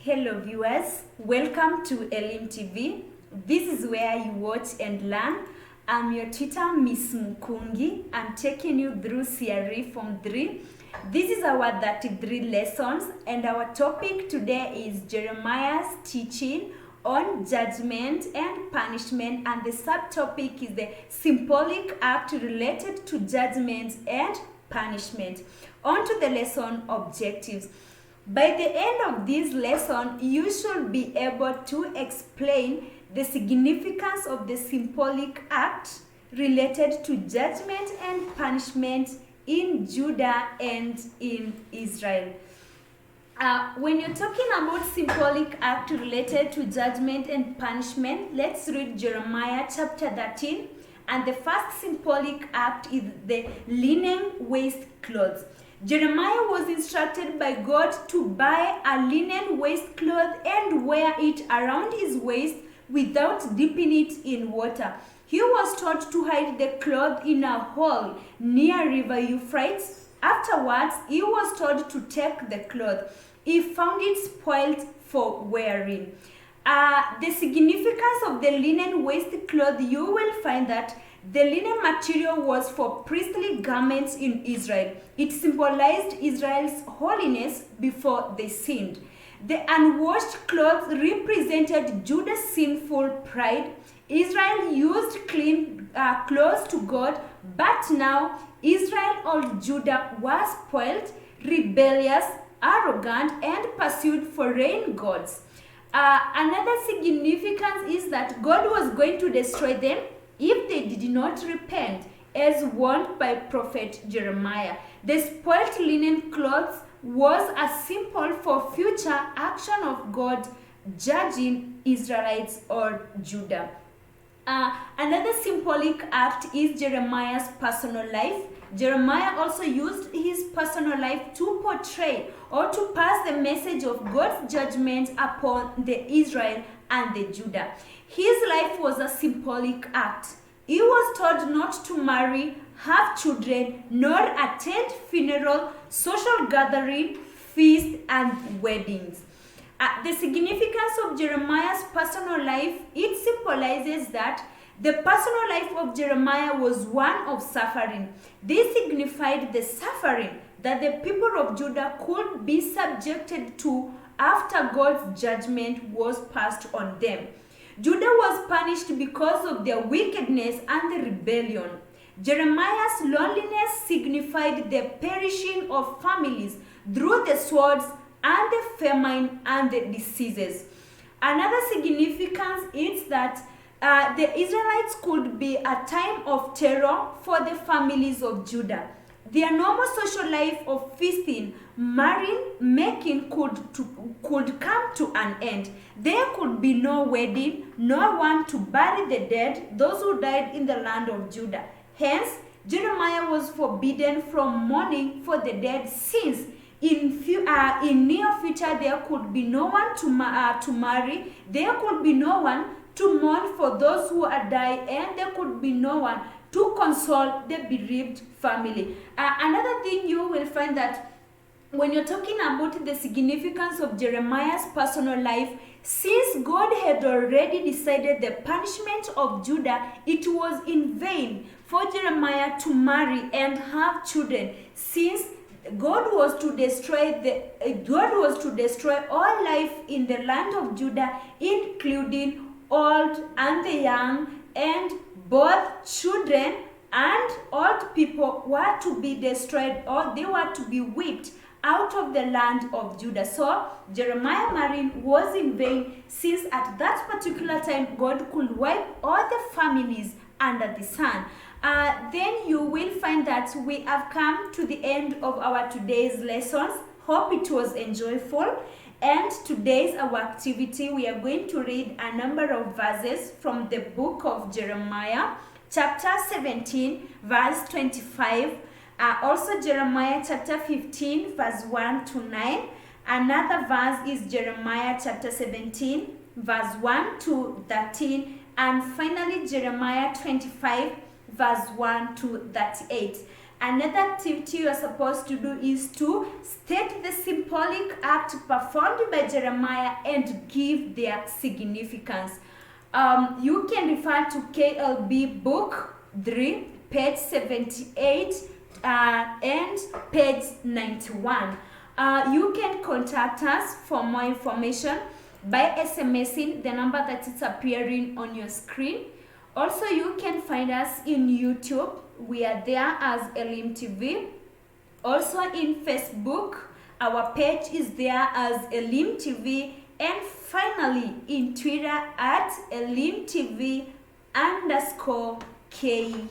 Hello viewers, welcome to Elim TV. This is where you watch and learn. I'm your tutor, Miss Mukungi. I'm taking you through CRE Form 3. This is our 33 lessons and our topic today is Jeremiah's teaching on judgment and punishment, and the subtopic is the symbolic act related to judgment and punishment. On to the lesson objectives. By the end of this lesson, you should be able to explain the significance of the symbolic act related to judgment and punishment in Judah and in Israel. When you're talking about symbolic act related to judgment and punishment, let's read Jeremiah chapter 13. And the first symbolic act is the linen waistcloth. Jeremiah was instructed by God to buy a linen waistcloth and wear it around his waist without dipping it in water. He was taught to hide the cloth in a hole near River Euphrates. Afterwards, he was told to take the cloth. He found it spoiled for wearing. The significance of the linen waistcloth, you will find that the linen material was for priestly garments in Israel. It symbolized Israel's holiness before they sinned. The unwashed clothes represented Judah's sinful pride. Israel used clean clothes to God, but now Israel or Judah was spoiled, rebellious, arrogant, and pursued foreign gods. Another significance is that God was going to destroy them if they did not repent, as warned by prophet Jeremiah. The spoiled linen clothes was a symbol for future action of God judging Israelites or Judah. Another symbolic act is Jeremiah's personal life. Jeremiah also used his personal life to portray or to pass the message of God's judgment upon the Israel and the Judah. His life was a symbolic act. He was told not to marry, have children, nor attend funeral, social gathering, feast, and weddings. The significance of Jeremiah's personal life, it symbolizes that the personal life of Jeremiah was one of suffering. This signified the suffering that the people of Judah could be subjected to after God's judgment was passed on them. Judah was punished because of their wickedness and the rebellion. Jeremiah's loneliness signified the perishing of families through the swords and the famine and the diseases. Another significance is that the Israelites could be a time of terror for the families of Judah. Their normal social life of feasting, marrying, making could come to an end. There could be no wedding, no one to bury the dead, those who died in the land of Judah. Hence, Jeremiah was forbidden from mourning for the dead, since in near future there could be no one to marry, there could be no one to mourn for those who had died, and there could be no one to console the bereaved family. Another thing you will find that when you're talking about the significance of Jeremiah's personal life, since God had already decided the punishment of Judah, it was in vain for Jeremiah to marry and have children, since God was to destroy all life in the land of Judah, including old and the young, and both children and old people were to be destroyed, or they were to be whipped out of the land of Judah. So Jeremiah marrying was in vain, since at that particular time God could wipe all the families under the sun. Then you will find that we have come to the end of our today's lessons. Hope it was enjoyable. And today's our activity, we are going to read a number of verses from the book of Jeremiah, chapter 17, verse 25. Also Jeremiah chapter 15, verse 1 to 9. Another verse is Jeremiah chapter 17, verse 1 to 13. And finally Jeremiah 25, verse 1 to 38. Another activity you are supposed to do is to state the symbolic act performed by Jeremiah and give their significance. You can refer to KLB Book 3, page 78 and page 91. You can contact us for more information by SMSing the number that is appearing on your screen. Also, you can find us in YouTube. We are there as Elim TV. Also in Facebook, our page is there as Elim TV. And finally in Twitter at Elim TV _KE.